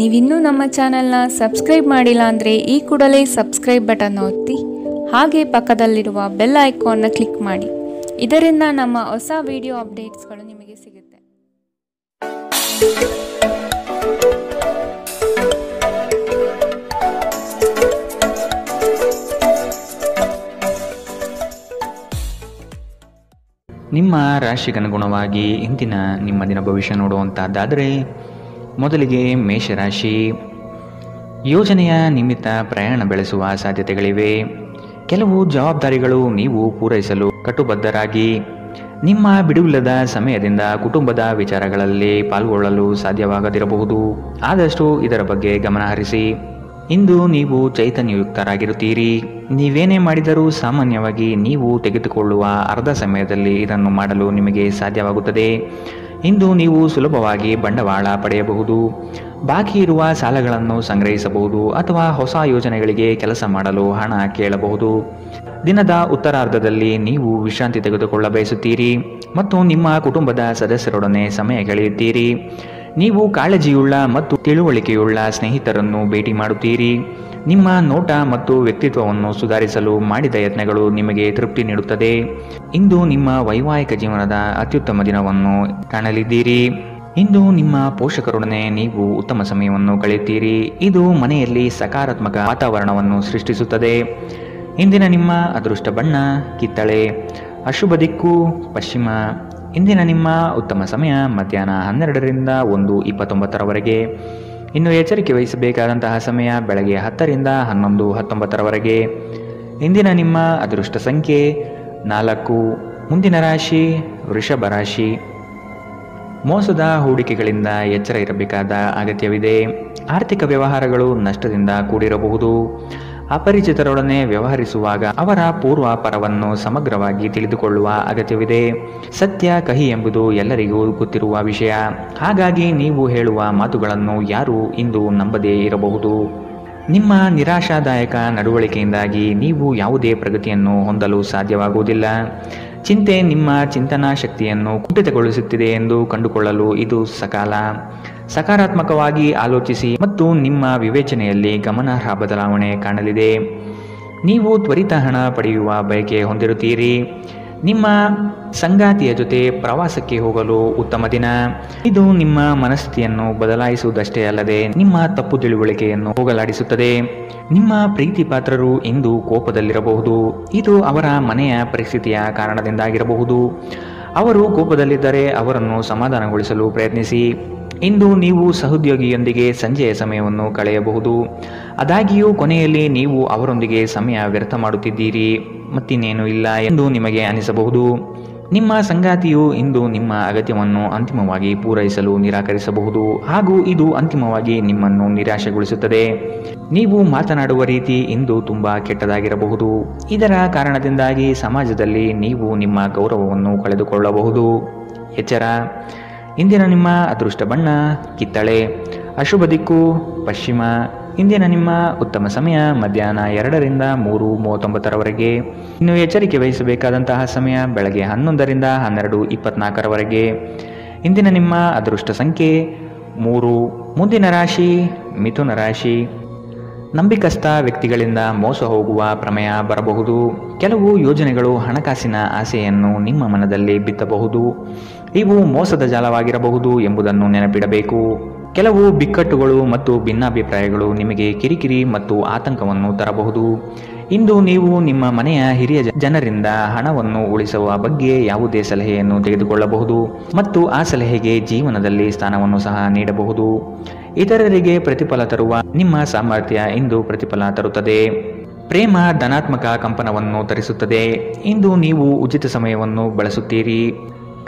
ನೀವಿನ್ನೂ ನಮ್ಮ ಚಾನೆಲ್ನ ಸಬ್ಸ್ಕ್ರೈಬ್ ಮಾಡಿಲ್ಲ ಅಂದರೆ ಈ ಕೂಡಲೇ ಸಬ್ಸ್ಕ್ರೈಬ್ ಬಟನ್ ಒತ್ತಿ ಹಾಗೆ ಪಕ್ಕದಲ್ಲಿರುವ ಬೆಲ್ ಐಕಾನ್ನ ಕ್ಲಿಕ್ ಮಾಡಿ. ಇದರಿಂದ ನಮ್ಮ ಹೊಸ ವಿಡಿಯೋ ಅಪ್ಡೇಟ್ಸ್ಗಳು ನಿಮಗೆ ಸಿಗುತ್ತೆ. ನಿಮ್ಮ ರಾಶಿಗನುಗುಣವಾಗಿ ಇಂದಿನ ನಿಮ್ಮ ದಿನ ಭವಿಷ್ಯ ನೋಡುವಂತಹದ್ದಾದರೆ ಮೊದಲಿಗೆ ಮೇಷರಾಶಿ. ಯೋಜನೆಯ ನಿಮಿತ್ತ ಪ್ರಯಾಣ ಬೆಳೆಸುವ ಸಾಧ್ಯತೆಗಳಿವೆ. ಕೆಲವು ಜವಾಬ್ದಾರಿಗಳು ನೀವು ಪೂರೈಸಲು ಕಟ್ಟುಬದ್ಧರಾಗಿ ನಿಮ್ಮ ಬಿಡುವಿಲ್ಲದ ಸಮಯದಿಂದ ಕುಟುಂಬದ ವಿಚಾರಗಳಲ್ಲಿ ಪಾಲ್ಗೊಳ್ಳಲು ಸಾಧ್ಯವಾಗದಿರಬಹುದು. ಆದಷ್ಟು ಇದರ ಬಗ್ಗೆ ಗಮನಹರಿಸಿ. ಇಂದು ನೀವು ಚೈತನ್ಯಯುಕ್ತರಾಗಿರುತ್ತೀರಿ. ನೀವೇನೇ ಮಾಡಿದರೂ ಸಾಮಾನ್ಯವಾಗಿ ನೀವು ತೆಗೆದುಕೊಳ್ಳುವ ಅರ್ಧ ಸಮಯದಲ್ಲಿ ಇದನ್ನು ಮಾಡಲು ನಿಮಗೆ ಸಾಧ್ಯವಾಗುತ್ತದೆ. ಇಂದು ನೀವು ಸುಲಭವಾಗಿ ಬಂಡವಾಳ ಪಡೆಯಬಹುದು, ಬಾಕಿ ಇರುವ ಸಾಲಗಳನ್ನು ಸಂಗ್ರಹಿಸಬಹುದು ಅಥವಾ ಹೊಸ ಯೋಜನೆಗಳಿಗೆ ಕೆಲಸ ಮಾಡಲು ಹಣ ಕೇಳಬಹುದು. ದಿನದ ಉತ್ತರಾರ್ಧದಲ್ಲಿ ನೀವು ವಿಶ್ರಾಂತಿ ತೆಗೆದುಕೊಳ್ಳ ಬಯಸುತ್ತೀರಿ ಮತ್ತು ನಿಮ್ಮ ಕುಟುಂಬದ ಸದಸ್ಯರೊಡನೆ ಸಮಯ ಕಳೆಯುತ್ತೀರಿ. ನೀವು ಕಾಳಜಿಯುಳ್ಳ ಮತ್ತು ತಿಳುವಳಿಕೆಯುಳ್ಳ ಸ್ನೇಹಿತರನ್ನು ಭೇಟಿ ಮಾಡುತ್ತೀರಿ. ನಿಮ್ಮ ನೋಟ ಮತ್ತು ವ್ಯಕ್ತಿತ್ವವನ್ನು ಸುಧಾರಿಸಲು ಮಾಡಿದ ಯತ್ನಗಳು ನಿಮಗೆ ತೃಪ್ತಿ ನೀಡುತ್ತದೆ. ಇಂದು ನಿಮ್ಮ ವೈವಾಹಿಕ ಜೀವನದ ಅತ್ಯುತ್ತಮ ದಿನವನ್ನು ಕಾಣಲಿದ್ದೀರಿ. ಇಂದು ನಿಮ್ಮ ಪೋಷಕರೊಡನೆ ನೀವು ಉತ್ತಮ ಸಮಯವನ್ನು ಕಳೆಯುತ್ತೀರಿ. ಇದು ಮನೆಯಲ್ಲಿ ಸಕಾರಾತ್ಮಕ ವಾತಾವರಣವನ್ನು ಸೃಷ್ಟಿಸುತ್ತದೆ. ಇಂದಿನ ನಿಮ್ಮ ಅದೃಷ್ಟ ಬಣ್ಣ ಕಿತ್ತಳೆ. ಅಶುಭ ದಿಕ್ಕು ಪಶ್ಚಿಮ. ಇಂದಿನ ನಿಮ್ಮ ಉತ್ತಮ ಸಮಯ ಮಧ್ಯಾಹ್ನ 12ರಿಂದ 1:29 ಇನ್ನು ಎಚ್ಚರಿಕೆ ವಹಿಸಬೇಕಾದಂತಹ ಸಮಯ ಬೆಳಗ್ಗೆ 10ರಿಂದ 11:19 ಇಂದಿನ ನಿಮ್ಮ ಅದೃಷ್ಟ ಸಂಖ್ಯೆ 4. ಮುಂದಿನ ರಾಶಿ ವೃಷಭ ರಾಶಿ. ಮೋಸದ ಹೂಡಿಕೆಗಳಿಂದ ಎಚ್ಚರ ಇರಬೇಕಾದ ಅಗತ್ಯವಿದೆ. ಆರ್ಥಿಕ ವ್ಯವಹಾರಗಳು ನಷ್ಟದಿಂದ ಕೂಡಿರಬಹುದು. ಅಪರಿಚಿತರೊಡನೆ ವ್ಯವಹರಿಸುವಾಗ ಅವರ ಪೂರ್ವಾಪರವನ್ನು ಸಮಗ್ರವಾಗಿ ತಿಳಿದುಕೊಳ್ಳುವ ಅಗತ್ಯವಿದೆ. ಸತ್ಯ ಕಹಿ ಎಂಬುದು ಎಲ್ಲರಿಗೂ ಗೊತ್ತಿರುವ ವಿಷಯ. ಹಾಗಾಗಿ ನೀವು ಹೇಳುವ ಮಾತುಗಳನ್ನು ಯಾರೂ ಇಂದು ನಂಬದೇ ಇರಬಹುದು. ನಿಮ್ಮ ನಿರಾಶಾದಾಯಕ ನಡವಳಿಕೆಯಿಂದಾಗಿ ನೀವು ಯಾವುದೇ ಪ್ರಗತಿಯನ್ನು ಹೊಂದಲು ಸಾಧ್ಯವಾಗುವುದಿಲ್ಲ. ಚಿಂತೆ ನಿಮ್ಮ ಚಿಂತನಾ ಶಕ್ತಿಯನ್ನು ಕುಂಠಿತಗೊಳಿಸುತ್ತಿದೆ ಎಂದು ಕಂಡುಕೊಳ್ಳಲು ಇದು ಸಕಾಲ. ಸಕಾರಾತ್ಮಕವಾಗಿ ಆಲೋಚಿಸಿ ಮತ್ತು ನಿಮ್ಮ ವಿವೇಚನೆಯಲ್ಲಿ ಗಮನಾರ್ಹ ಬದಲಾವಣೆ ಕಾಣಲಿದೆ. ನೀವು ತ್ವರಿತ ಹಣ ಪಡೆಯುವ ಬಯಕೆ ಹೊಂದಿರುತ್ತೀರಿ. ನಿಮ್ಮ ಸಂಗಾತಿಯ ಜೊತೆ ಪ್ರವಾಸಕ್ಕೆ ಹೋಗಲು ಉತ್ತಮ ದಿನ. ಇದು ನಿಮ್ಮ ಮನಸ್ಥಿತಿಯನ್ನು ಬದಲಾಯಿಸುವುದಷ್ಟೇ ಅಲ್ಲದೆ ನಿಮ್ಮ ತಪ್ಪು ತಿಳುವಳಿಕೆಯನ್ನು ಹೋಗಲಾಡಿಸುತ್ತದೆ. ನಿಮ್ಮ ಪ್ರೀತಿ ಪಾತ್ರರು ಇಂದು ಕೋಪದಲ್ಲಿರಬಹುದು. ಇದು ಅವರ ಮನೆಯ ಪರಿಸ್ಥಿತಿಯ ಕಾರಣದಿಂದಾಗಿರಬಹುದು. ಅವರು ಕೋಪದಲ್ಲಿದ್ದರೆ ಅವರನ್ನು ಸಮಾಧಾನಗೊಳಿಸಲು ಪ್ರಯತ್ನಿಸಿ. ಇಂದು ನೀವು ಸಹೋದ್ಯೋಗಿಯೊಂದಿಗೆ ಸಂಜೆಯ ಸಮಯವನ್ನು ಕಳೆಯಬಹುದು. ಆದಾಗ್ಯೂ ಕೊನೆಯಲ್ಲಿ ನೀವು ಅವರೊಂದಿಗೆ ಸಮಯ ವ್ಯರ್ಥ ಮಾಡುತ್ತಿದ್ದೀರಿ ಮತ್ತಿನ್ನೇನೂ ಇಲ್ಲ ಎಂದು ನಿಮಗೆ ಅನಿಸಬಹುದು. ನಿಮ್ಮ ಸಂಗಾತಿಯು ಇಂದು ನಿಮ್ಮ ಅಗತ್ಯವನ್ನು ಅಂತಿಮವಾಗಿ ಪೂರೈಸಲು ನಿರಾಕರಿಸಬಹುದು ಹಾಗೂ ಇದು ಅಂತಿಮವಾಗಿ ನಿಮ್ಮನ್ನು ನಿರಾಶೆಗೊಳಿಸುತ್ತದೆ. ನೀವು ಮಾತನಾಡುವ ರೀತಿ ಇಂದು ತುಂಬಾ ಕೆಟ್ಟದಾಗಿರಬಹುದು. ಇದರ ಕಾರಣದಿಂದಾಗಿ ಸಮಾಜದಲ್ಲಿ ನೀವು ನಿಮ್ಮ ಗೌರವವನ್ನು ಕಳೆದುಕೊಳ್ಳಬಹುದು. ಎಚ್ಚರ. ಇಂದಿನ ನಿಮ್ಮ ಅದೃಷ್ಟ ಬಣ್ಣ ಕಿತ್ತಳೆ. ಅಶುಭ ದಿಕ್ಕು ಪಶ್ಚಿಮ. ಇಂದಿನ ನಿಮ್ಮ ಉತ್ತಮ ಸಮಯ ಮಧ್ಯಾಹ್ನ 2ರಿಂದ 3:39 ಇನ್ನು ಎಚ್ಚರಿಕೆ ವಹಿಸಬೇಕಾದಂತಹ ಸಮಯ ಬೆಳಗ್ಗೆ 11ರಿಂದ 12:24 ಇಂದಿನ ನಿಮ್ಮ ಅದೃಷ್ಟ ಸಂಖ್ಯೆ 3. ಮುಂದಿನ ರಾಶಿ ಮಿಥುನ ರಾಶಿ. ನಂಬಿಕಸ್ಥ ವ್ಯಕ್ತಿಗಳಿಂದ ಮೋಸ ಹೋಗುವ ಪ್ರಮೇಯ ಬರಬಹುದು. ಕೆಲವು ಯೋಜನೆಗಳು ಹಣಕಾಸಿನ ಆಸೆಯನ್ನು ನಿಮ್ಮ ಮನದಲ್ಲಿ ಬಿತ್ತಬಹುದು. ಇವು ಮೋಸದ ಜಾಲವಾಗಿರಬಹುದು ಎಂಬುದನ್ನು ನೆನಪಿಡಬೇಕು. ಕೆಲವು ಬಿಕ್ಕಟ್ಟುಗಳು ಮತ್ತು ಭಿನ್ನಾಭಿಪ್ರಾಯಗಳು ನಿಮಗೆ ಕಿರಿಕಿರಿ ಮತ್ತು ಆತಂಕವನ್ನು ತರಬಹುದು. ಇಂದು ನೀವು ನಿಮ್ಮ ಮನೆಯ ಹಿರಿಯ ಜನರಿಂದ ಹಣವನ್ನು ಉಳಿಸುವ ಬಗ್ಗೆ ಯಾವುದೇ ಸಲಹೆಯನ್ನು ತೆಗೆದುಕೊಳ್ಳಬಹುದು ಮತ್ತು ಆ ಸಲಹೆಗೆ ಜೀವನದಲ್ಲಿ ಸ್ಥಾನವನ್ನು ಸಹ ನೀಡಬಹುದು. ಇತರರಿಗೆ ಪ್ರತಿಫಲ ತರುವ ನಿಮ್ಮ ಸಾಮರ್ಥ್ಯ ಇಂದು ಪ್ರತಿಫಲ ತರುತ್ತದೆ. ಪ್ರೇಮ ಧನಾತ್ಮಕ ಕಂಪನವನ್ನು ತರಿಸುತ್ತದೆ. ಇಂದು ನೀವು ಉಚಿತ ಸಮಯವನ್ನು ಬಳಸುತ್ತೀರಿ.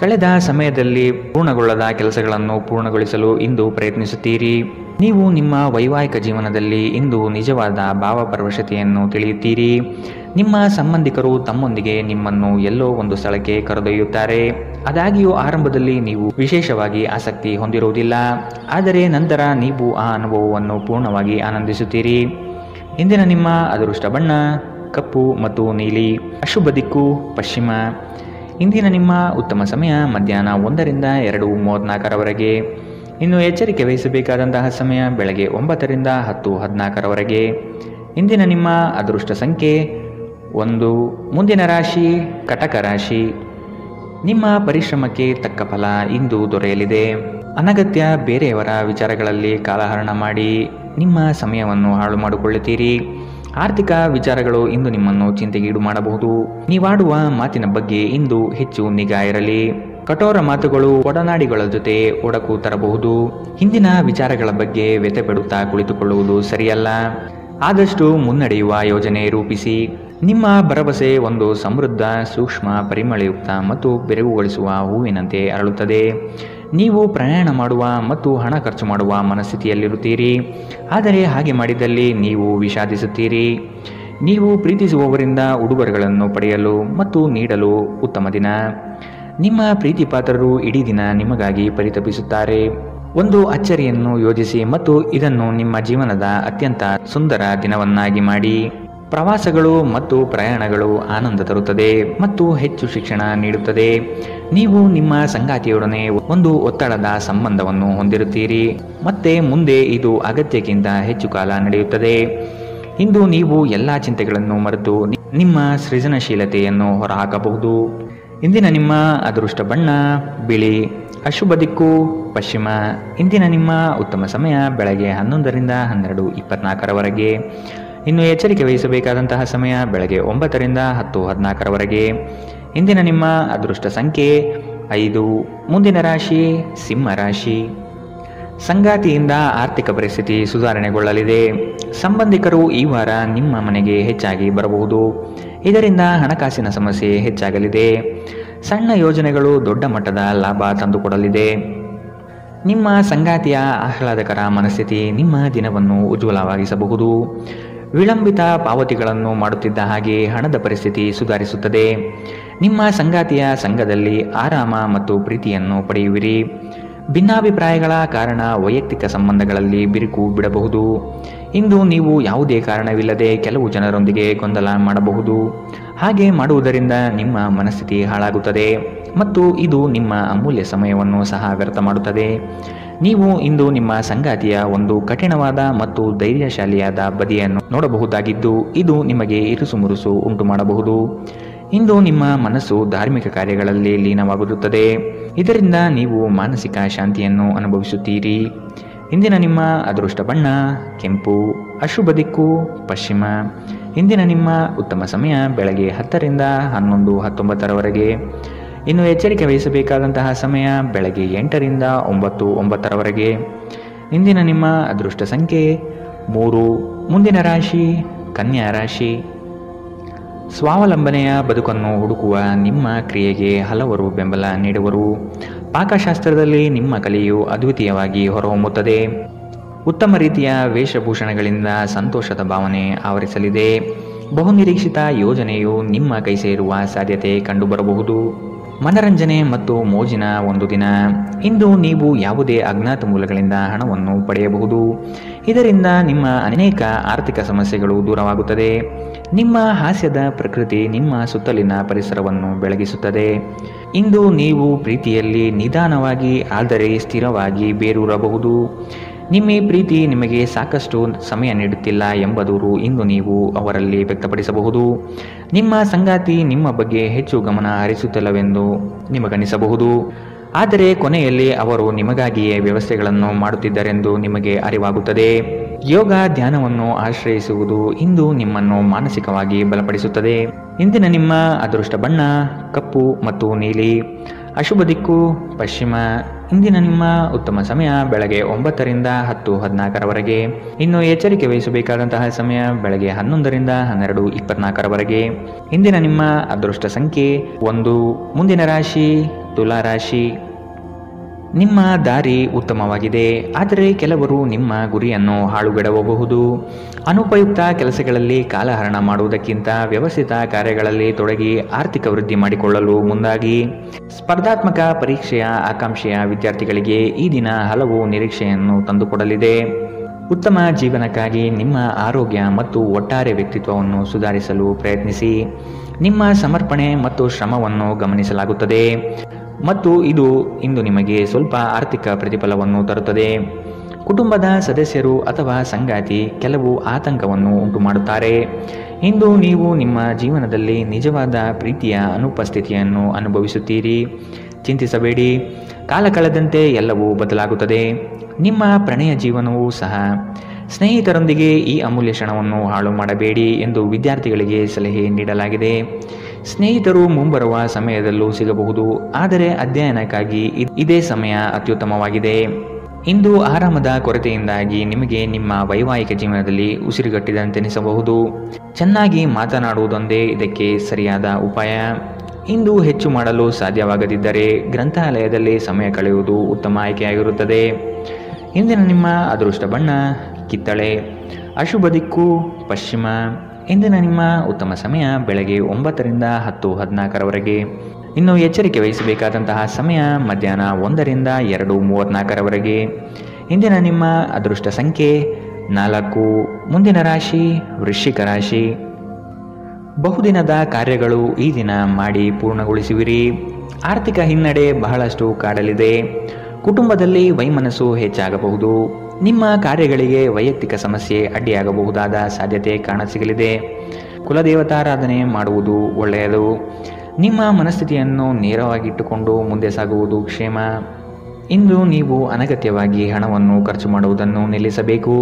ಕಳೆದ ಸಮಯದಲ್ಲಿ ಪೂರ್ಣಗೊಳ್ಳದ ಕೆಲಸಗಳನ್ನು ಪೂರ್ಣಗೊಳಿಸಲು ಇಂದು ಪ್ರಯತ್ನಿಸುತ್ತೀರಿ. ನೀವು ನಿಮ್ಮ ವೈವಾಹಿಕ ಜೀವನದಲ್ಲಿ ಇಂದು ನಿಜವಾದ ಭಾವಪರವಶತೆಯನ್ನು ತಿಳಿಯುತ್ತೀರಿ. ನಿಮ್ಮ ಸಂಬಂಧಿಕರು ತಮ್ಮೊಂದಿಗೆ ನಿಮ್ಮನ್ನು ಎಲ್ಲೋ ಒಂದು ಸ್ಥಳಕ್ಕೆ ಕರೆದೊಯ್ಯುತ್ತಾರೆ. ಆದಾಗ್ಯೂ ಆರಂಭದಲ್ಲಿ ನೀವು ವಿಶೇಷವಾಗಿ ಆಸಕ್ತಿ ಹೊಂದಿರುವುದಿಲ್ಲ, ಆದರೆ ನಂತರ ನೀವು ಆ ಅನುಭವವನ್ನು ಪೂರ್ಣವಾಗಿ ಆನಂದಿಸುತ್ತೀರಿ. ಇಂದಿನ ನಿಮ್ಮ ಅದೃಷ್ಟ ಬಣ್ಣ ಕಪ್ಪು ಮತ್ತು ನೀಲಿ. ಅಶುಭ ದಿಕ್ಕು ಪಶ್ಚಿಮ. ಇಂದಿನ ನಿಮ್ಮ ಉತ್ತಮ ಸಮಯ ಮಧ್ಯಾಹ್ನ 1ರಿಂದ 2:34 ಇನ್ನು ಎಚ್ಚರಿಕೆ ವಹಿಸಬೇಕಾದಂತಹ ಸಮಯ ಬೆಳಗ್ಗೆ 9 ರಿಂದ 10:14 ಇಂದಿನ ನಿಮ್ಮ ಅದೃಷ್ಟ ಸಂಖ್ಯೆ 1. ಮುಂದಿನ ರಾಶಿ ಕಟಕ ರಾಶಿ. ನಿಮ್ಮ ಪರಿಶ್ರಮಕ್ಕೆ ತಕ್ಕ ಫಲ ಇಂದು ದೊರೆಯಲಿದೆ. ಅನಗತ್ಯ ಬೇರೆಯವರ ವಿಚಾರಗಳಲ್ಲಿ ಕಾಲಹರಣ ಮಾಡಿ ನಿಮ್ಮ ಸಮಯವನ್ನು ಹಾಳು ಮಾಡಿಕೊಳ್ಳುತ್ತೀರಿ. ಆರ್ಥಿಕ ವಿಚಾರಗಳು ಇಂದು ನಿಮ್ಮನ್ನು ಚಿಂತೆಗೀಡು ಮಾಡಬಹುದು. ನೀವಾಡುವ ಮಾತಿನ ಬಗ್ಗೆ ಇಂದು ಹೆಚ್ಚು ನಿಗಾ ಇರಲಿ. ಕಠೋರ ಮಾತುಗಳು ಒಡನಾಡಿಗಳ ಜೊತೆ ಒಡಕು ತರಬಹುದು. ಹಿಂದಿನ ವಿಚಾರಗಳ ಬಗ್ಗೆ ವ್ಯಥೆಪಡುತ್ತಾ ಕುಳಿತುಕೊಳ್ಳುವುದು ಸರಿಯಲ್ಲ. ಆದಷ್ಟು ಮುನ್ನಡೆಯುವ ಯೋಜನೆ ರೂಪಿಸಿ. ನಿಮ್ಮ ಭರವಸೆ ಒಂದು ಸಮೃದ್ಧ, ಸೂಕ್ಷ್ಮ, ಪರಿಮಳಯುಕ್ತ ಮತ್ತು ಬೆರಗುಗೊಳಿಸುವ ಹೂವಿನಂತೆ ಅರಳುತ್ತದೆ. ನೀವು ಪ್ರಯಾಣ ಮಾಡುವ ಮತ್ತು ಹಣ ಖರ್ಚು ಮಾಡುವ ಮನಸ್ಥಿತಿಯಲ್ಲಿರುತ್ತೀರಿ. ಆದರೆ ಹಾಗೆ ಮಾಡಿದಲ್ಲಿ ನೀವು ವಿಷಾದಿಸುತ್ತೀರಿ. ನೀವು ಪ್ರೀತಿಸುವವರಿಂದ ಉಡುಗೊರೆಗಳನ್ನು ಪಡೆಯಲು ಮತ್ತು ನೀಡಲು ಉತ್ತಮ ದಿನ. ನಿಮ್ಮ ಪ್ರೀತಿ ಪಾತ್ರರು ಇಡೀ ದಿನ ನಿಮಗಾಗಿ ಪರಿತಪಿಸುತ್ತಾರೆ. ಒಂದು ಅಚ್ಚರಿಯನ್ನು ಯೋಜಿಸಿ ಮತ್ತು ಇದನ್ನು ನಿಮ್ಮ ಜೀವನದ ಅತ್ಯಂತ ಸುಂದರ ದಿನವನ್ನಾಗಿ ಮಾಡಿ. ಪ್ರವಾಸಗಳು ಮತ್ತು ಪ್ರಯಾಣಗಳು ಆನಂದ ತರುತ್ತದೆ ಮತ್ತು ಹೆಚ್ಚು ಶಿಕ್ಷಣ ನೀಡುತ್ತದೆ. ನೀವು ನಿಮ್ಮ ಸಂಗಾತಿಯೊಡನೆ ಒಂದು ಒತ್ತಡದ ಸಂಬಂಧವನ್ನು ಹೊಂದಿರುತ್ತೀರಿ ಮತ್ತೆ ಮುಂದೆ ಇದು ಅಗತ್ಯಕ್ಕಿಂತ ಹೆಚ್ಚು ಕಾಲ ನಡೆಯುತ್ತದೆ. ಇಂದು ನೀವು ಎಲ್ಲ ಚಿಂತೆಗಳನ್ನು ಮರೆತು ನಿಮ್ಮ ಸೃಜನಶೀಲತೆಯನ್ನು ಹೊರಹಾಕಬಹುದು. ಇಂದಿನ ನಿಮ್ಮ ಅದೃಷ್ಟ ಬಣ್ಣ ಬಿಳಿ. ಅಶುಭ ದಿಕ್ಕು ಪಶ್ಚಿಮ. ಇಂದಿನ ನಿಮ್ಮ ಉತ್ತಮ ಸಮಯ ಬೆಳಗ್ಗೆ 11 ರಿಂದ 12:24. ಇನ್ನು ಎಚ್ಚರಿಕೆ ವಹಿಸಬೇಕಾದಂತಹ ಸಮಯ ಬೆಳಗ್ಗೆ 9 ರಿಂದ 10:14. ಇಂದಿನ ನಿಮ್ಮ ಅದೃಷ್ಟ ಸಂಖ್ಯೆ 5. ಮುಂದಿನ ರಾಶಿ ಸಿಂಹ ರಾಶಿ. ಸಂಗಾತಿಯಿಂದ ಆರ್ಥಿಕ ಪರಿಸ್ಥಿತಿ ಸುಧಾರಣೆಗೊಳ್ಳಲಿದೆ. ಸಂಬಂಧಿಕರು ಈ ವಾರ ನಿಮ್ಮ ಮನೆಗೆ ಹೆಚ್ಚಾಗಿ ಬರಬಹುದು. ಇದರಿಂದ ಹಣಕಾಸಿನ ಸಮಸ್ಯೆ ಹೆಚ್ಚಾಗಲಿದೆ. ಸಣ್ಣ ಯೋಜನೆಗಳು ದೊಡ್ಡ ಮಟ್ಟದ ಲಾಭ ತಂದುಕೊಡಲಿದೆ. ನಿಮ್ಮ ಸಂಗಾತಿಯ ಆಹ್ಲಾದಕರ ಮನಸ್ಥಿತಿ ನಿಮ್ಮ ದಿನವನ್ನು ಉಜ್ವಲವಾಗಿಸಬಹುದು. ವಿಳಂಬಿತ ಪಾವತಿಗಳನ್ನು ಮಾಡುತ್ತಿದ್ದ ಹಾಗೆ ಹಣದ ಪರಿಸ್ಥಿತಿ ಸುಧಾರಿಸುತ್ತದೆ. ನಿಮ್ಮ ಸಂಗಾತಿಯ ಸಂಘದಲ್ಲಿ ಆರಾಮ ಮತ್ತು ಪ್ರೀತಿಯನ್ನು ಪಡೆಯುವಿರಿ. ಭಿನ್ನಾಭಿಪ್ರಾಯಗಳ ಕಾರಣ ವೈಯಕ್ತಿಕ ಸಂಬಂಧಗಳಲ್ಲಿ ಬಿರುಕು ಬಿಡಬಹುದು. ಇಂದು ನೀವು ಯಾವುದೇ ಕಾರಣವಿಲ್ಲದೆ ಕೆಲವು ಜನರೊಂದಿಗೆ ಗೊಂದಲ ಮಾಡಬಹುದು. ಹಾಗೆ ಮಾಡುವುದರಿಂದ ನಿಮ್ಮ ಮನಸ್ಥಿತಿ ಹಾಳಾಗುತ್ತದೆ ಮತ್ತು ಇದು ನಿಮ್ಮ ಅಮೂಲ್ಯ ಸಮಯವನ್ನು ಸಹ ವ್ಯರ್ಥ ಮಾಡುತ್ತದೆ. ನೀವು ಇಂದು ನಿಮ್ಮ ಸಂಗಾತಿಯ ಒಂದು ಕಠಿಣವಾದ ಮತ್ತು ಧೈರ್ಯಶಾಲಿಯಾದ ಬದಿಯನ್ನು ನೋಡಬಹುದಾಗಿದ್ದು ಇದು ನಿಮಗೆ ಇರುಸುಮುರುಸು ಉಂಟು ಮಾಡಬಹುದು. ಇಂದು ನಿಮ್ಮ ಮನಸ್ಸು ಧಾರ್ಮಿಕ ಕಾರ್ಯಗಳಲ್ಲಿ ಲೀನವಾಗುತ್ತದೆ. ಇದರಿಂದ ನೀವು ಮಾನಸಿಕ ಶಾಂತಿಯನ್ನು ಅನುಭವಿಸುತ್ತೀರಿ. ಇಂದಿನ ನಿಮ್ಮ ಅದೃಷ್ಟ ಬಣ್ಣ ಕೆಂಪು. ಅಶುಭ ದಿಕ್ಕು ಪಶ್ಚಿಮ. ಇಂದಿನ ನಿಮ್ಮ ಉತ್ತಮ ಸಮಯ ಬೆಳಗ್ಗೆ 10 ರಿಂದ 11:19. ಇನ್ನು ಎಚ್ಚರಿಕೆ ವಹಿಸಬೇಕಾದಂತಹ ಸಮಯ ಬೆಳಗ್ಗೆ 8 ರಿಂದ 9:09. ಇಂದಿನ ನಿಮ್ಮ ಅದೃಷ್ಟ ಸಂಖ್ಯೆ 3. ಮುಂದಿನ ರಾಶಿ ಕನ್ಯಾ ರಾಶಿ. ಸ್ವಾವಲಂಬನೆಯ ಬದುಕನ್ನು ಹುಡುಕುವ ನಿಮ್ಮ ಕ್ರಿಯೆಗೆ ಹಲವರು ಬೆಂಬಲ ನೀಡುವರು. ಪಾಕಶಾಸ್ತ್ರದಲ್ಲಿ ನಿಮ್ಮ ಕಲೆಯು ಅದ್ವಿತೀಯವಾಗಿ ಹೊರಹೊಮ್ಮುತ್ತದೆ. ಉತ್ತಮ ರೀತಿಯ ವೇಷಭೂಷಣಗಳಿಂದ ಸಂತೋಷದ ಭಾವನೆ ಆವರಿಸಲಿದೆ. ಬಹುನಿರೀಕ್ಷಿತ ಯೋಜನೆಯು ನಿಮ್ಮ ಕೈ ಸೇರುವ ಸಾಧ್ಯತೆ ಕಂಡುಬರಬಹುದು. ಮನರಂಜನೆ ಮತ್ತು ಮೋಜಿನ ಒಂದು ದಿನ. ಇಂದು ನೀವು ಯಾವುದೇ ಅಜ್ಞಾತ ಮೂಲಗಳಿಂದ ಹಣವನ್ನು ಪಡೆಯಬಹುದು. ಇದರಿಂದ ನಿಮ್ಮ ಅನೇಕ ಆರ್ಥಿಕ ಸಮಸ್ಯೆಗಳು ದೂರವಾಗುತ್ತದೆ. ನಿಮ್ಮ ಹಾಸ್ಯದ ಪ್ರಕೃತಿ ನಿಮ್ಮ ಸುತ್ತಲಿನ ಪರಿಸರವನ್ನು ಬೆಳಗಿಸುತ್ತದೆ. ಇಂದು ನೀವು ಪ್ರೀತಿಯಲ್ಲಿ ನಿಧಾನವಾಗಿ ಆದರೆ ಸ್ಥಿರವಾಗಿ ಬೇರೂರಬಹುದು. ನಿಮ್ಮ ಪ್ರೀತಿ ನಿಮಗೆ ಸಾಕಷ್ಟು ಸಮಯ ನೀಡುತ್ತಿಲ್ಲ ಎಂಬ ದೂರು ಇಂದು ನೀವು ಅವರಲ್ಲಿ ವ್ಯಕ್ತಪಡಿಸಬಹುದು. ನಿಮ್ಮ ಸಂಗಾತಿ ನಿಮ್ಮ ಬಗ್ಗೆ ಹೆಚ್ಚು ಗಮನ ಹರಿಸುತ್ತಿಲ್ಲವೆಂದು ನಿಮಗನಿಸಬಹುದು. ಆದರೆ ಕೊನೆಯಲ್ಲಿ ಅವರು ನಿಮಗಾಗಿಯೇ ವ್ಯವಸ್ಥೆಗಳನ್ನು ಮಾಡುತ್ತಿದ್ದರೆಂದು ನಿಮಗೆ ಅರಿವಾಗುತ್ತದೆ. ಯೋಗ ಧ್ಯಾನವನ್ನು ಆಶ್ರಯಿಸುವುದು ಇಂದು ನಿಮ್ಮನ್ನು ಮಾನಸಿಕವಾಗಿ ಬಲಪಡಿಸುತ್ತದೆ. ಇಂದಿನ ನಿಮ್ಮ ಅದೃಷ್ಟ ಬಣ್ಣ ಕಪ್ಪು ಮತ್ತು ನೀಲಿ. ಅಶುಭ ದಿಕ್ಕು ಪಶ್ಚಿಮ. ಇಂದಿನ ನಿಮ್ಮ ಉತ್ತಮ ಸಮಯ ಬೆಳಗ್ಗೆ 9 ರಿಂದ 10:14. ಇನ್ನು ಎಚ್ಚರಿಕೆ ವಹಿಸಬೇಕಾದಂತಹ ಸಮಯ ಬೆಳಗ್ಗೆ 11 ರಿಂದ 12:24. ಇಂದಿನ ನಿಮ್ಮ ಅದೃಷ್ಟ ಸಂಖ್ಯೆ 1. ಮುಂದಿನ ರಾಶಿ ತುಲಾ ರಾಶಿ. ನಿಮ್ಮ ದಾರಿ ಉತ್ತಮವಾಗಿದೆ, ಆದರೆ ಕೆಲವರು ನಿಮ್ಮ ಗುರಿಯನ್ನು ಹಾಳುಗೆಡವಬಹುದು. ಅನುಪಯುಕ್ತ ಕೆಲಸಗಳಲ್ಲಿ ಕಾಲಹರಣ ಮಾಡುವುದಕ್ಕಿಂತ ವ್ಯವಸ್ಥಿತ ಕಾರ್ಯಗಳಲ್ಲಿ ತೊಡಗಿ ಆರ್ಥಿಕ ವೃದ್ಧಿ ಮಾಡಿಕೊಳ್ಳಲು ಮುಂದಾಗಿ. ಸ್ಪರ್ಧಾತ್ಮಕ ಪರೀಕ್ಷೆಯ ಆಕಾಂಕ್ಷೆಯ ವಿದ್ಯಾರ್ಥಿಗಳಿಗೆ ಈ ದಿನ ಹಲವು ನಿರೀಕ್ಷೆಯನ್ನು ತಂದುಕೊಡಲಿದೆ. ಉತ್ತಮ ಜೀವನಕ್ಕಾಗಿ ನಿಮ್ಮ ಆರೋಗ್ಯ ಮತ್ತು ಒಟ್ಟಾರೆ ವ್ಯಕ್ತಿತ್ವವನ್ನು ಸುಧಾರಿಸಲು ಪ್ರಯತ್ನಿಸಿ. ನಿಮ್ಮ ಸಮರ್ಪಣೆ ಮತ್ತು ಶ್ರಮವನ್ನು ಗಮನಿಸಲಾಗುತ್ತದೆ. ಮತ್ತು ಇದು ಇಂದು ನಿಮಗೆ ಸ್ವಲ್ಪ ಆರ್ಥಿಕ ಪ್ರತಿಫಲವನ್ನು ತರುತ್ತದೆ. ಕುಟುಂಬದ ಸದಸ್ಯರು ಅಥವಾ ಸಂಗಾತಿ ಕೆಲವು ಆತಂಕವನ್ನು ಉಂಟು ಮಾಡುತ್ತಾರೆ. ಇಂದು ನೀವು ನಿಮ್ಮ ಜೀವನದಲ್ಲಿ ನಿಜವಾದ ಪ್ರೀತಿಯ ಅನುಪಸ್ಥಿತಿಯನ್ನು ಅನುಭವಿಸುತ್ತೀರಿ. ಚಿಂತಿಸಬೇಡಿ, ಕಾಲ ಕಳೆದಂತೆ ಎಲ್ಲವೂ ಬದಲಾಗುತ್ತದೆ. ನಿಮ್ಮ ಪ್ರಣಯ ಜೀವನವೂ ಸಹ. ಸ್ನೇಹಿತರೊಂದಿಗೆ ಈ ಅಮೂಲ್ಯ ಕ್ಷಣವನ್ನು ಹಾಳು ಮಾಡಬೇಡಿ ಎಂದು ವಿದ್ಯಾರ್ಥಿಗಳಿಗೆ ಸಲಹೆ ನೀಡಲಾಗಿದೆ. ಸ್ನೇಹಿತರು ಮುಂಬರುವ ಸಮಯದಲ್ಲೂ ಸಿಗಬಹುದು, ಆದರೆ ಅಧ್ಯಯನಕ್ಕಾಗಿ ಇದೇ ಸಮಯ ಅತ್ಯುತ್ತಮವಾಗಿದೆ. ಇಂದು ಆರಾಮದ ಕೊರತೆಯಿಂದಾಗಿ ನಿಮಗೆ ನಿಮ್ಮ ವೈವಾಹಿಕ ಜೀವನದಲ್ಲಿ ಉಸಿರುಗಟ್ಟಿದಂತೆನಿಸಬಹುದು. ಚೆನ್ನಾಗಿ ಮಾತನಾಡುವುದೊಂದೇ ಇದಕ್ಕೆ ಸರಿಯಾದ ಉಪಾಯ. ಇಂದು ಹೆಚ್ಚು ಮಾಡಲು ಸಾಧ್ಯವಾಗದಿದ್ದರೆ ಗ್ರಂಥಾಲಯದಲ್ಲಿ ಸಮಯ ಕಳೆಯುವುದು ಉತ್ತಮ ಆಯ್ಕೆಯಾಗಿರುತ್ತದೆ. ಇಂದಿನ ನಿಮ್ಮ ಅದೃಷ್ಟ ಬಣ್ಣ ಕಿತ್ತಳೆ, ಅಶುಭ ದಿಕ್ಕು ಪಶ್ಚಿಮ. ಇಂದಿನ ನಿಮ್ಮ ಉತ್ತಮ ಸಮಯ ಬೆಳಗ್ಗೆ 9ರಿಂದ 10:14ರವರೆಗೆ. ಇನ್ನು ಎಚ್ಚರಿಕೆ ವಹಿಸಬೇಕಾದಂತಹ ಸಮಯ ಮಧ್ಯಾಹ್ನ 1ರಿಂದ 2:34ರವರೆಗೆ. ಇಂದಿನ ನಿಮ್ಮ ಅದೃಷ್ಟ ಸಂಖ್ಯೆ 4. ಮುಂದಿನ ರಾಶಿ ವೃಶ್ಚಿಕ ರಾಶಿ. ಬಹುದಿನದ ಕಾರ್ಯಗಳು ಈ ದಿನ ಮಾಡಿ ಪೂರ್ಣಗೊಳಿಸುವಿರಿ. ಆರ್ಥಿಕ ಹಿನ್ನಡೆ ಬಹಳಷ್ಟು ಕಾಡಲಿದೆ. ಕುಟುಂಬದಲ್ಲಿ ವೈಮನಸ್ಸು ಹೆಚ್ಚಾಗಬಹುದು. ನಿಮ್ಮ ಕಾರ್ಯಗಳಿಗೆ ವೈಯಕ್ತಿಕ ಸಮಸ್ಯೆ ಅಡ್ಡಿಯಾಗಬಹುದಾದ ಸಾಧ್ಯತೆ ಕಾಣಸಿಗಲಿದೆ. ಕುಲದೇವತಾರಾಧನೆ ಮಾಡುವುದು ಒಳ್ಳೆಯದು. ನಿಮ್ಮ ಮನಸ್ಥಿತಿಯನ್ನು ನೇರವಾಗಿಟ್ಟುಕೊಂಡು ಮುಂದೆ ಸಾಗುವುದು ಕ್ಷೇಮ. ಇಂದು ನೀವು ಅನಗತ್ಯವಾಗಿ ಹಣವನ್ನು ಖರ್ಚು ಮಾಡುವುದನ್ನು ನಿಲ್ಲಿಸಬೇಕು.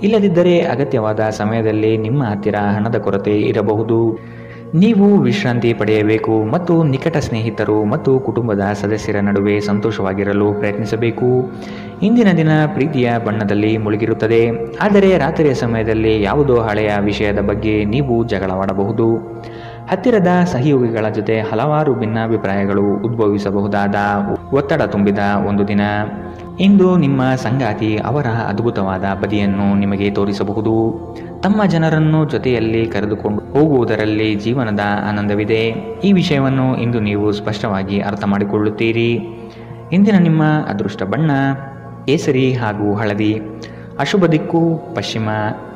ಇಲ್ಲದಿದ್ದರೆ ಅಗತ್ಯವಾದ ಸಮಯದಲ್ಲಿ ನಿಮ್ಮ ಹತ್ತಿರ ಹಣದ ಕೊರತೆ ಇರಬಹುದು. ನೀವು ವಿಶ್ರಾಂತಿ ಪಡೆಯಬೇಕು ಮತ್ತು ನಿಕಟ ಸ್ನೇಹಿತರು ಮತ್ತು ಕುಟುಂಬದ ಸದಸ್ಯರ ನಡುವೆ ಸಂತೋಷವಾಗಿರಲು ಪ್ರಯತ್ನಿಸಬೇಕು. ಇಂದಿನ ದಿನ ಪ್ರೀತಿಯ ಬಣ್ಣದಲ್ಲಿ ಮುಳುಗಿರುತ್ತದೆ, ಆದರೆ ರಾತ್ರಿಯ ಸಮಯದಲ್ಲಿ ಯಾವುದೋ ಹಳೆಯ ವಿಷಯದ ಬಗ್ಗೆ ನೀವು ಜಗಳವಾಡಬಹುದು. ಹತ್ತಿರದ ಸಹಯೋಗಿಗಳ ಜೊತೆ ಹಲವಾರು ಭಿನ್ನಾಭಿಪ್ರಾಯಗಳು ಉದ್ಭವಿಸಬಹುದಾದ ಒತ್ತಡ ತುಂಬಿದ ಒಂದು ದಿನ. ಇಂದು ನಿಮ್ಮ ಸಂಗಾತಿ ಅವರ ಅದ್ಭುತವಾದ ಬದಿಯನ್ನು ನಿಮಗೆ ತೋರಿಸಬಹುದು. ತಮ್ಮ ಜನರನ್ನು ಜೊತೆಯಲ್ಲಿ ಕರೆದುಕೊಂಡು ಹೋಗುವುದರಲ್ಲಿ ಜೀವನದ ಆನಂದವಿದೆ. ಈ ವಿಷಯವನ್ನು ಇಂದು ನೀವು ಸ್ಪಷ್ಟವಾಗಿ ಅರ್ಥ ಮಾಡಿಕೊಳ್ಳುತ್ತೀರಿ. ಇಂದಿನ ನಿಮ್ಮ ಅದೃಷ್ಟ ಬಣ್ಣ ಕೇಸರಿ ಹಾಗೂ ಹಳದಿ, ಅಶುಭ ದಿಕ್ಕು ಪಶ್ಚಿಮ.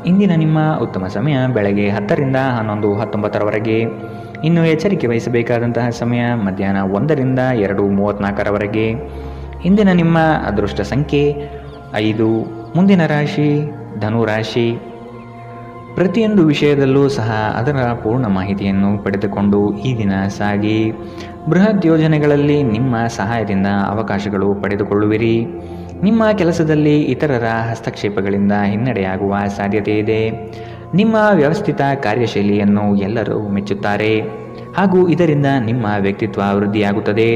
ಇಂದಿನ ನಿಮ್ಮ ಉತ್ತಮ ಸಮಯ ಬೆಳಗ್ಗೆ 10ರಿಂದ 11:19ರವರೆಗೆ. ಇನ್ನು ಎಚ್ಚರಿಕೆ ವಹಿಸಬೇಕಾದಂತಹ ಸಮಯ ಮಧ್ಯಾಹ್ನ 1ರಿಂದ 2:34ರವರೆಗೆ. ಇಂದಿನ ನಿಮ್ಮ ಅದೃಷ್ಟ ಸಂಖ್ಯೆ 5. ಮುಂದಿನ ರಾಶಿ ಧನು ರಾಶಿ. ಪ್ರತಿಯೊಂದು ವಿಷಯದಲ್ಲೂ ಸಹ ಅದರ ಪೂರ್ಣ ಮಾಹಿತಿಯನ್ನು ಪಡೆದುಕೊಂಡು ಈ ದಿನ ಸಾಗಿ. ಬೃಹತ್ ಯೋಜನೆಗಳಲ್ಲಿ ನಿಮ್ಮ ಸಹಾಯದಿಂದ ಅವಕಾಶಗಳು ಪಡೆದುಕೊಳ್ಳುವಿರಿ. ನಿಮ್ಮ ಕೆಲಸದಲ್ಲಿ ಇತರರ ಹಸ್ತಕ್ಷೇಪಗಳಿಂದ ಹಿನ್ನಡೆಯಾಗುವ ಸಾಧ್ಯತೆ ಇದೆ. ನಿಮ್ಮ ವ್ಯವಸ್ಥಿತ ಕಾರ್ಯಶೈಲಿಯನ್ನು ಎಲ್ಲರೂ ಮೆಚ್ಚುತ್ತಾರೆ ಹಾಗೂ ಇದರಿಂದ ನಿಮ್ಮ ವ್ಯಕ್ತಿತ್ವ ವೃದ್ಧಿಯಾಗುತ್ತದೆ.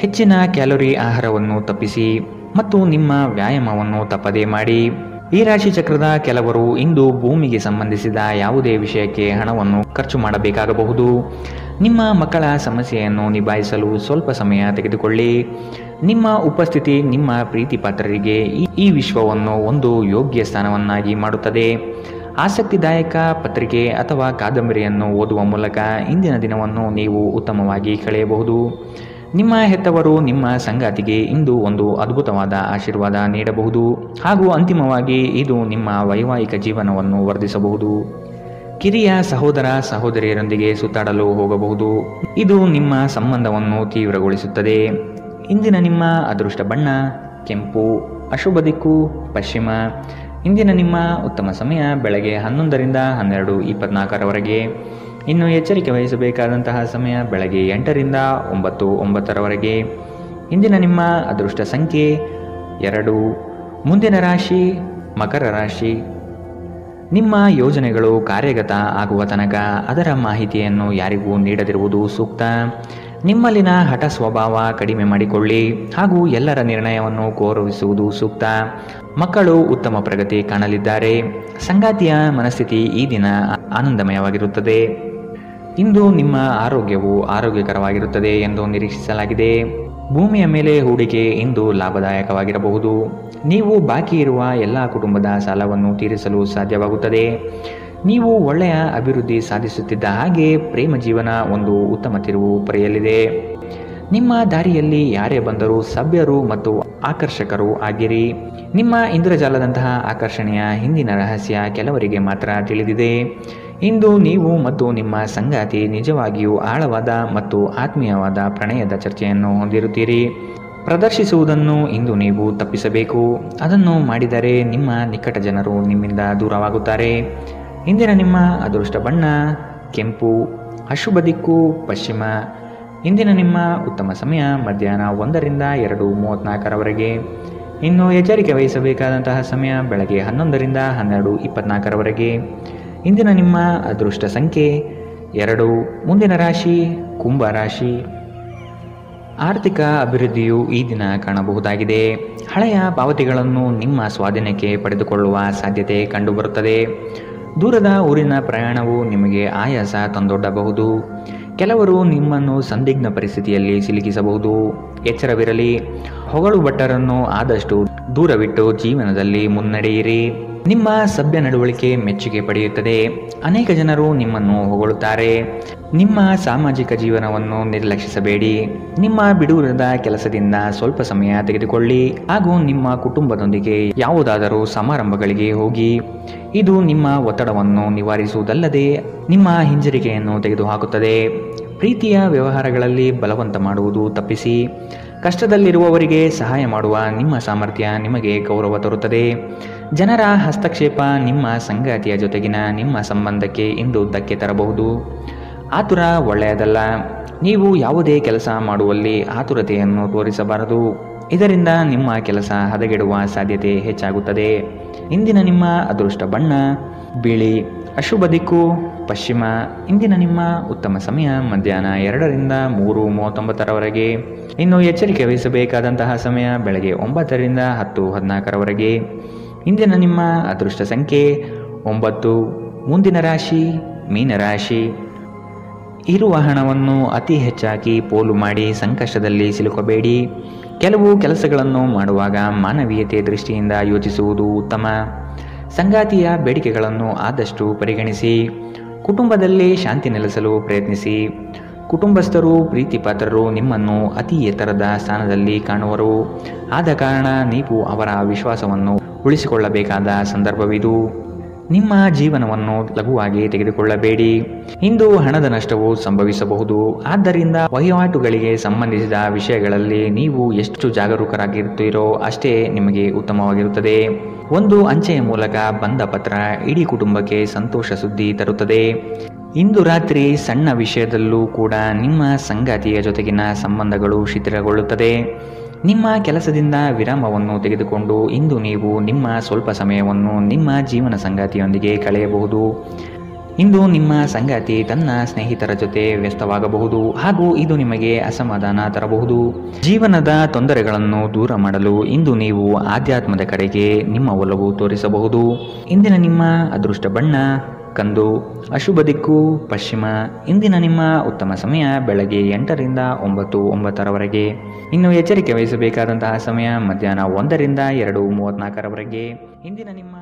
ಹೆಚ್ಚಿನ ಕ್ಯಾಲೋರಿ ಆಹಾರವನ್ನು ತಪ್ಪಿಸಿ ಮತ್ತು ನಿಮ್ಮ ವ್ಯಾಯಾಮವನ್ನು ತಪ್ಪದೇ ಮಾಡಿ. ಈ ರಾಶಿ ಚಕ್ರದ ಕೆಲವರು ಇಂದು ಭೂಮಿಗೆ ಸಂಬಂಧಿಸಿದ ಯಾವುದೇ ವಿಷಯಕ್ಕೆ ಹಣವನ್ನು ಖರ್ಚು ಮಾಡಬೇಕಾಗಬಹುದು. ನಿಮ್ಮ ಮಕ್ಕಳ ಸಮಸ್ಯೆಯನ್ನು ನಿಭಾಯಿಸಲು ಸ್ವಲ್ಪ ಸಮಯ ತೆಗೆದುಕೊಳ್ಳಿ. ನಿಮ್ಮ ಉಪಸ್ಥಿತಿ ನಿಮ್ಮ ಪ್ರೀತಿ ಪಾತ್ರರಿಗೆ ಈ ವಿಶ್ವವನ್ನು ಒಂದು ಯೋಗ್ಯ ಸ್ಥಾನವನ್ನಾಗಿ ಮಾಡುತ್ತದೆ. ಆಸಕ್ತಿದಾಯಕ ಪತ್ರಿಕೆ ಅಥವಾ ಕಾದಂಬರಿಯನ್ನು ಓದುವ ಮೂಲಕ ಇಂದಿನ ದಿನವನ್ನು ನೀವು ಉತ್ತಮವಾಗಿ ಕಳೆಯಬಹುದು. ನಿಮ್ಮ ಹೆತ್ತವರು ನಿಮ್ಮ ಸಂಗಾತಿಗೆ ಇಂದು ಒಂದು ಅದ್ಭುತವಾದ ಆಶೀರ್ವಾದ ನೀಡಬಹುದು ಹಾಗೂ ಅಂತಿಮವಾಗಿ ಇದು ನಿಮ್ಮ ವೈವಾಹಿಕ ಜೀವನವನ್ನು ವರ್ಧಿಸಬಹುದು. ಕಿರಿಯ ಸಹೋದರ ಸಹೋದರಿಯರೊಂದಿಗೆ ಸುತ್ತಾಡಲು ಹೋಗಬಹುದು. ಇದು ನಿಮ್ಮ ಸಂಬಂಧವನ್ನು ತೀವ್ರಗೊಳಿಸುತ್ತದೆ. ಇಂದಿನ ನಿಮ್ಮ ಅದೃಷ್ಟ ಬಣ್ಣ ಕೆಂಪು, ಅಶುಭ ದಿಕ್ಕು ಪಶ್ಚಿಮ. ಇಂದಿನ ನಿಮ್ಮ ಉತ್ತಮ ಸಮಯ ಬೆಳಗ್ಗೆ 11ರಿಂದ 12:24ರವರೆಗೆ. ಇನ್ನು ಎಚ್ಚರಿಕೆ ವಹಿಸಬೇಕಾದಂತಹ ಸಮಯ ಬೆಳಗ್ಗೆ 8ರಿಂದ 9:09ರವರೆಗೆ. ಇಂದಿನ ನಿಮ್ಮ ಅದೃಷ್ಟ ಸಂಖ್ಯೆ 2. ಮುಂದಿನ ರಾಶಿ ಮಕರ ರಾಶಿ. ನಿಮ್ಮ ಯೋಜನೆಗಳು ಕಾರ್ಯಗತ ಆಗುವ ತನಕ ಅದರ ಮಾಹಿತಿಯನ್ನು ಯಾರಿಗೂ ನೀಡದಿರುವುದು ಸೂಕ್ತ. ನಿಮ್ಮಲ್ಲಿನ ಹಠ ಸ್ವಭಾವ ಕಡಿಮೆ ಮಾಡಿಕೊಳ್ಳಿ ಹಾಗೂ ಎಲ್ಲರ ನಿರ್ಣಯವನ್ನು ಗೌರವಿಸುವುದು ಸೂಕ್ತ. ಮಕ್ಕಳು ಉತ್ತಮ ಪ್ರಗತಿ ಕಾಣಲಿದ್ದಾರೆ. ಸಂಗಾತಿಯ ಮನಸ್ಥಿತಿ ಈ ದಿನ ಆನಂದಮಯವಾಗಿರುತ್ತದೆ. ಇಂದು ನಿಮ್ಮ ಆರೋಗ್ಯವು ಆರೋಗ್ಯಕರವಾಗಿರುತ್ತದೆ ಎಂದು ನಿರೀಕ್ಷಿಸಲಾಗಿದೆ. ಭೂಮಿಯ ಮೇಲೆ ಹೂಡಿಕೆ ಇಂದು ಲಾಭದಾಯಕವಾಗಿರಬಹುದು. ನೀವು ಬಾಕಿ ಇರುವ ಎಲ್ಲ ಕುಟುಂಬದ ಸಾಲವನ್ನು ತೀರಿಸಲು ಸಾಧ್ಯವಾಗುತ್ತದೆ. ನೀವು ಒಳ್ಳೆಯ ಅಭಿವೃದ್ಧಿ ಸಾಧಿಸುತ್ತಿದ್ದ ಹಾಗೆ ಪ್ರೇಮ ಜೀವನ ಒಂದು ಉತ್ತಮ ತಿರುವು ಪಡೆಯಲಿದೆ. ನಿಮ್ಮ ದಾರಿಯಲ್ಲಿ ಯಾರೇ ಬಂದರೂ ಸಭ್ಯರು ಮತ್ತು ಆಕರ್ಷಕರು ಆಗಿರಿ. ನಿಮ್ಮ ಇಂದ್ರಜಾಲದಂತಹ ಆಕರ್ಷಣೆಯ ಹಿಂದಿನ ರಹಸ್ಯ ಕೆಲವರಿಗೆ ಮಾತ್ರ ತಿಳಿದಿದೆ. ಇಂದು ನೀವು ಮತ್ತು ನಿಮ್ಮ ಸಂಗಾತಿ ನಿಜವಾಗಿಯೂ ಆಳವಾದ ಮತ್ತು ಆತ್ಮೀಯವಾದ ಪ್ರಣಯದ ಚರ್ಚೆಯನ್ನು ಹೊಂದಿರುತ್ತೀರಿ. ಪ್ರದರ್ಶಿಸುವುದನ್ನು ಇಂದು ನೀವು ತಪ್ಪಿಸಬೇಕು. ಅದನ್ನು ಮಾಡಿದರೆ ನಿಮ್ಮ ನಿಕಟ ಜನರು ನಿಮ್ಮಿಂದ ದೂರವಾಗುತ್ತಾರೆ. ಇಂದಿನ ನಿಮ್ಮ ಅದೃಷ್ಟ ಬಣ್ಣ ಕೆಂಪು, ಅಶುಭ ದಿಕ್ಕು ಪಶ್ಚಿಮ. ಇಂದಿನ ನಿಮ್ಮ ಉತ್ತಮ ಸಮಯ ಮಧ್ಯಾಹ್ನ 1ರಿಂದ 2:34ರವರೆಗೆ. ಇನ್ನು ಎಚ್ಚರಿಕೆ ವಹಿಸಬೇಕಾದಂತಹ ಸಮಯ ಬೆಳಗ್ಗೆ 11ರಿಂದ 12:24ರವರೆಗೆ. ಇಂದಿನ ನಿಮ್ಮ ಅದೃಷ್ಟ ಸಂಖ್ಯೆ 2. ಮುಂದಿನ ರಾಶಿ ಕುಂಭ ರಾಶಿ. ಆರ್ಥಿಕ ಅಭಿವೃದ್ಧಿಯು ಈ ದಿನ ಕಾಣಬಹುದಾಗಿದೆ. ಹಳೆಯ ಪಾವತಿಗಳನ್ನು ನಿಮ್ಮ ಸ್ವಾಧೀನಕ್ಕೆ ಪಡೆದುಕೊಳ್ಳುವ ಸಾಧ್ಯತೆ ಕಂಡುಬರುತ್ತದೆ. ದೂರದ ಊರಿನ ಪ್ರಯಾಣವು ನಿಮಗೆ ಆಯಾಸ ತಂದೊಡ್ಡಬಹುದು. ಕೆಲವರು ನಿಮ್ಮನ್ನು ಸಂದಿಗ್ಧ ಪರಿಸ್ಥಿತಿಯಲ್ಲಿ ಸಿಲುಕಿಸಬಹುದು. ಎಚ್ಚರವಿರಲಿ. ಹೊಗಳು ಭಟ್ಟರನ್ನು ಆದಷ್ಟು ದೂರವಿಟ್ಟು ಜೀವನದಲ್ಲಿ ಮುನ್ನಡೆಯಿರಿ. ನಿಮ್ಮ ಸಭ್ಯ ನಡವಳಿಕೆ ಮೆಚ್ಚುಗೆ ಪಡೆಯುತ್ತದೆ. ಅನೇಕ ಜನರು ನಿಮ್ಮನ್ನು ಹೊಗಳುತ್ತಾರೆ. ನಿಮ್ಮ ಸಾಮಾಜಿಕ ಜೀವನವನ್ನು ನಿರ್ಲಕ್ಷಿಸಬೇಡಿ. ನಿಮ್ಮ ಬಿಡುವಿರದ ಕೆಲಸದಿಂದ ಸ್ವಲ್ಪ ಸಮಯ ತೆಗೆದುಕೊಳ್ಳಿ ಹಾಗೂ ನಿಮ್ಮ ಕುಟುಂಬದೊಂದಿಗೆ ಯಾವುದಾದರೂ ಸಮಾರಂಭಗಳಿಗೆ ಹೋಗಿ. ಇದು ನಿಮ್ಮ ಒತ್ತಡವನ್ನು ನಿವಾರಿಸುವುದಲ್ಲದೆ ನಿಮ್ಮ ಹಿಂಜರಿಕೆಯನ್ನು ತೆಗೆದುಹಾಕುತ್ತದೆ. ಪ್ರೀತಿಯ ವ್ಯವಹಾರಗಳಲ್ಲಿ ಬಲವಂತ ಮಾಡುವುದು ತಪ್ಪಿಸಿ. ಕಷ್ಟದಲ್ಲಿರುವವರಿಗೆ ಸಹಾಯ ಮಾಡುವ ನಿಮ್ಮ ಸಾಮರ್ಥ್ಯ ನಿಮಗೆ ಗೌರವ ತರುತ್ತದೆ. ಜನರ ಹಸ್ತಕ್ಷೇಪ ನಿಮ್ಮ ಸಂಗಾತಿಯ ಜೊತೆಗಿನ ನಿಮ್ಮ ಸಂಬಂಧಕ್ಕೆ ಇಂದು ಧಕ್ಕೆ ತರಬಹುದು. ಆತುರ ಒಳ್ಳೆಯದಲ್ಲ. ನೀವು ಯಾವುದೇ ಕೆಲಸ ಮಾಡುವಲ್ಲಿ ಆತುರತೆಯನ್ನು ತೋರಿಸಬಾರದು. ಇದರಿಂದ ನಿಮ್ಮ ಕೆಲಸ ಹದಗೆಡುವ ಸಾಧ್ಯತೆ ಹೆಚ್ಚಾಗುತ್ತದೆ. ಇಂದಿನ ನಿಮ್ಮ ಅದೃಷ್ಟ ಬಣ್ಣ ಬಿಳಿ, ಅಶುಭ ದಿಕ್ಕು ಪಶ್ಚಿಮ. ಇಂದಿನ ನಿಮ್ಮ ಉತ್ತಮ ಸಮಯ ಮಧ್ಯಾಹ್ನ 2ರಿಂದ 3:39ರವರೆಗೆ. ಇನ್ನು ಎಚ್ಚರಿಕೆ ವಹಿಸಬೇಕಾದಂತಹ ಸಮಯ ಬೆಳಗ್ಗೆ 9ರಿಂದ 10:14ರವರೆಗೆ. ಇಂದಿನ ನಿಮ್ಮ ಅದೃಷ್ಟ ಸಂಖ್ಯೆ 9. ಮುಂದಿನ ರಾಶಿ ಮೀನರಾಶಿ. ಇರುವ ಹಣವನ್ನು ಅತಿ ಹೆಚ್ಚಾಗಿ ಪೋಲು ಮಾಡಿ ಸಂಕಷ್ಟದಲ್ಲಿ ಸಿಲುಕಬೇಡಿ. ಕೆಲವು ಕೆಲಸಗಳನ್ನು ಮಾಡುವಾಗ ಮಾನವೀಯತೆ ದೃಷ್ಟಿಯಿಂದ ಯೋಚಿಸುವುದು ಉತ್ತಮ. ಸಂಗಾತಿಯ ಬೇಡಿಕೆಗಳನ್ನು ಆದಷ್ಟು ಪರಿಗಣಿಸಿ. ಕುಟುಂಬದಲ್ಲಿ ಶಾಂತಿ ನೆಲೆಸಲು ಪ್ರಯತ್ನಿಸಿ. ಕುಟುಂಬಸ್ಥರು ಪ್ರೀತಿಪಾತ್ರರು ನಿಮ್ಮನ್ನು ಅತಿ ಎತ್ತರದ ಸ್ಥಾನದಲ್ಲಿ ಕಾಣುವರು. ಆದ ಕಾರಣ ನೀವು ಅವರ ವಿಶ್ವಾಸವನ್ನು ಉಳಿಸಿಕೊಳ್ಳಬೇಕಾದ ಸಂದರ್ಭವಿದು. ನಿಮ್ಮ ಜೀವನವನ್ನು ಲಘುವಾಗಿ ತೆಗೆದುಕೊಳ್ಳಬೇಡಿ. ಇಂದು ಹಣದ ನಷ್ಟವು ಸಂಭವಿಸಬಹುದು. ಆದ್ದರಿಂದ ವಹಿವಾಟುಗಳಿಗೆ ಸಂಬಂಧಿಸಿದ ವಿಷಯಗಳಲ್ಲಿ ನೀವು ಎಷ್ಟು ಜಾಗರೂಕರಾಗಿರುತ್ತೀರೋ ಅಷ್ಟೇ ನಿಮಗೆ ಉತ್ತಮವಾಗಿರುತ್ತದೆ. ಒಂದು ಅಂಚೆಯ ಮೂಲಕ ಬಂದ ಪತ್ರ ಇಡೀ ಕುಟುಂಬಕ್ಕೆ ಸಂತೋಷ ಸುದ್ದಿ ತರುತ್ತದೆ. ಇಂದು ರಾತ್ರಿ ಸಣ್ಣ ವಿಷಯದಲ್ಲೂ ಕೂಡ ನಿಮ್ಮ ಸಂಗಾತಿಯ ಜೊತೆಗಿನ ಸಂಬಂಧಗಳು ಶಿಥಿಲಗೊಳ್ಳುತ್ತದೆ. ನಿಮ್ಮ ಕೆಲಸದಿಂದ ವಿರಾಮವನ್ನು ತೆಗೆದುಕೊಂಡು ಇಂದು ನೀವು ನಿಮ್ಮ ಸ್ವಲ್ಪ ಸಮಯವನ್ನು ನಿಮ್ಮ ಜೀವನ ಸಂಗಾತಿಯೊಂದಿಗೆ ಕಳೆಯಬಹುದು. ಇಂದು ನಿಮ್ಮ ಸಂಗಾತಿ ತನ್ನ ಸ್ನೇಹಿತರ ಜೊತೆ ವ್ಯಸ್ತವಾಗಬಹುದು ಹಾಗೂ ಇದು ನಿಮಗೆ ಅಸಮಾಧಾನ ತರಬಹುದು. ಜೀವನದ ತೊಂದರೆಗಳನ್ನು ದೂರ ಮಾಡಲು ಇಂದು ನೀವು ಆಧ್ಯಾತ್ಮದ ಕಡೆಗೆ ನಿಮ್ಮ ಒಲವು ತೋರಿಸಬಹುದು. ಇಂದಿನ ನಿಮ್ಮ ಅದೃಷ್ಟ ಬಣ್ಣ ಕಂದು, ಅಶುಭ ದಿಕ್ಕು ಪಶ್ಚಿಮ. ಇಂದಿನ ನಿಮ್ಮ ಉತ್ತಮ ಸಮಯ ಬೆಳಗ್ಗೆ 8ರಿಂದ 9:09ರವರೆಗೆ. ಇನ್ನು ಎಚ್ಚರಿಕೆ ವಹಿಸಬೇಕಾದಂತಹ ಸಮಯ ಮಧ್ಯಾಹ್ನ 1ರಿಂದ 2:34ರವರೆಗೆ. ಇಂದಿನ ನಿಮ್ಮ